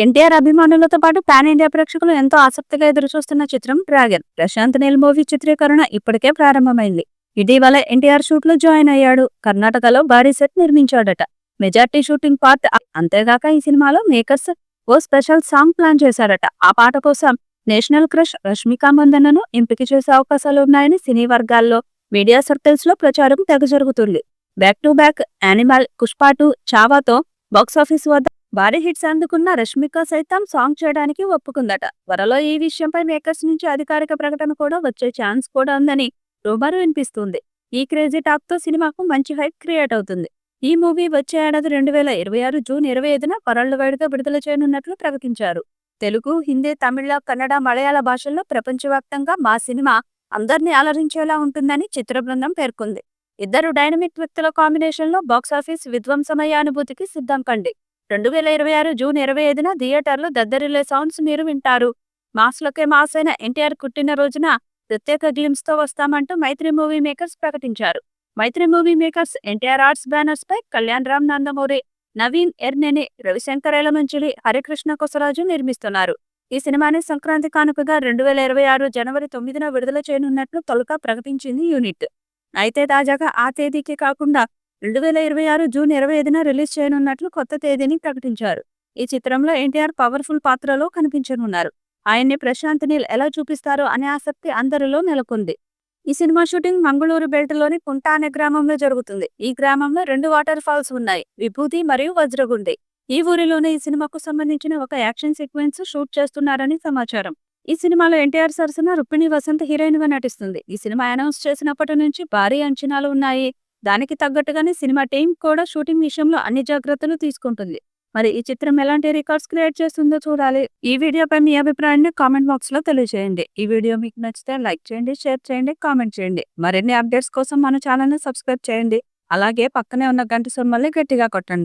ఎన్టీఆర్ అభిమానులతో పాటు pan India ప్రేక్షకులు ఎంతో ఆసక్తిగా ఎదురుచూస్తున్న చిత్రం డ్రాగన్. ప్రశాంత్ నీల్ మూవీ చిత్రీకరణ ఇప్పటికే ప్రారంభమైంది. ఇటీవల ఎన్టీఆర్ షూట్ లో జాయిన్ అయ్యాడు. కర్ణాటకలో భారీ సెట్ నిర్మించాడట. Majority shooting part. అంతేగాక ఈ సినిమాలో మేకర్స్ ఓ స్పెషల్ సాంగ్ ప్లాన్ చేశారట. ఆ పాట కోసం నేషనల్ క్రష్ రష్మిక మందన్నను ఎంపిక చేసే అవకాశాలు ఉన్నాయని సినీ వర్గాల్లో, మీడియా సర్కిల్స్ లో ప్రచారం తెగ జరుగుతుంది. Back to back Animal, Pushpa 2, చావాతో బాక్సాఫీస్ వద్ద భారీ హిట్స్ అందుకున్న రష్మిక సైతం సాంగ్ చేయడానికి ఒప్పుకుందట. త్వరలో ఈ విషయంపై మేకర్స్ నుంచి అధికారిక ప్రకటన కూడా వచ్చే ఛాన్స్ కూడా ఉందని రూమర్ వినిపిస్తుంది. ఈ క్రేజీ టాక్ తో సినిమాకు మంచి హైప్ క్రియేట్ అవుతుంది. ఈ మూవీ వచ్చే ఏడాది 2026 జూన్ 25న వరల్డ్ వైడ్ గా విడుదల చేయనున్నట్లు ప్రకటించారు. తెలుగు, హిందీ, తమిళ, కన్నడ, మలయాళ భాషల్లో ప్రపంచవ్యాప్తంగా మా సినిమా అందరినీ అలరించేలా ఉంటుందని చిత్ర బృందం పేర్కొంది. ఇద్దరు డైనమిక్ వ్యక్తుల కాంబినేషన్ లో బాక్సాఫీస్ విధ్వంసమయ్యే అనుభూతికి సిద్ధం కండి. 2026 జూన్ 25న థియేటర్లు దద్దరిల్లే సౌండ్స్ మీరు వింటారు. మాస్లకే మాస్ అయిన ఎన్టీఆర్ పుట్టిన రోజున ప్రత్యేక గ్లిమ్స్ తో వస్తామంటూ మైత్రి మూవీ మేకర్స్ ప్రకటించారు. Mythri movie makers NTR arts banners పై కళ్యాణ్ రామ్ నందమూరి, నవీన్ ఎర్నేని, రవిశంకర్ ఎలమంచిలి, హరికృష్ణ కొసరాజు నిర్మిస్తున్నారు. ఈ సినిమాని సంక్రాంతి కానుకగా 2026 జనవరి 9న విడుదల చేయనున్నట్లు తొలుత ప్రకటించింది యూనిట్. అయితే తాజాగా ఆ తేదీకి కాకుండా 2026 జూన్ 25న రిలీజ్ చేయనున్నట్లు కొత్త తేదీని ప్రకటించారు. ఈ చిత్రంలో ఎన్టీఆర్ పవర్ఫుల్ పాత్రలో కనిపించనున్నారు. ఆయన్ని ప్రశాంత్ నీల్ ఎలా చూపిస్తారో అనే ఆసక్తి అందరిలో నెలకొంది. ఈ సినిమా షూటింగ్ మంగళూరు బెల్ట్లోని కుంట అనే గ్రామంలో జరుగుతుంది. ఈ గ్రామంలో 2 వాటర్ ఫాల్స్ ఉన్నాయి, విభూతి మరియు వజ్రగుండి. ఈ ఊరిలోనే ఈ సినిమాకు సంబంధించిన ఒక యాక్షన్ సీక్వెన్స్ షూట్ చేస్తున్నారని సమాచారం. ఈ సినిమాలో ఎన్టీఆర్ సరసన రుక్మిణి వసంత్ హీరోయిన్ గా నటిస్తుంది. ఈ సినిమా అనౌన్స్ చేసినప్పటి నుంచి భారీ అంచనాలు ఉన్నాయి. దానికి తగ్గట్టుగానే సినిమా టీం కూడా షూటింగ్ విషయంలో అన్ని జాగ్రత్తలు తీసుకుంటుంది. మరి ఈ చిత్రం ఎలాంటి రికార్డ్స్ క్రియేట్ చేస్తుందో చూడాలి. ఈ వీడియోపై మీ అభిప్రాయాన్ని కామెంట్ బాక్స్ లో తెలియజేయండి. ఈ వీడియో మీకు నచ్చితే లైక్ చేయండి, షేర్ చేయండి, కామెంట్ చేయండి. మరిన్ని అప్డేట్స్ కోసం మన ఛానల్ ని సబ్స్క్రైబ్ చేయండి. అలాగే పక్కనే ఉన్న గంట సింబల్ని గట్టిగా కొట్టండి.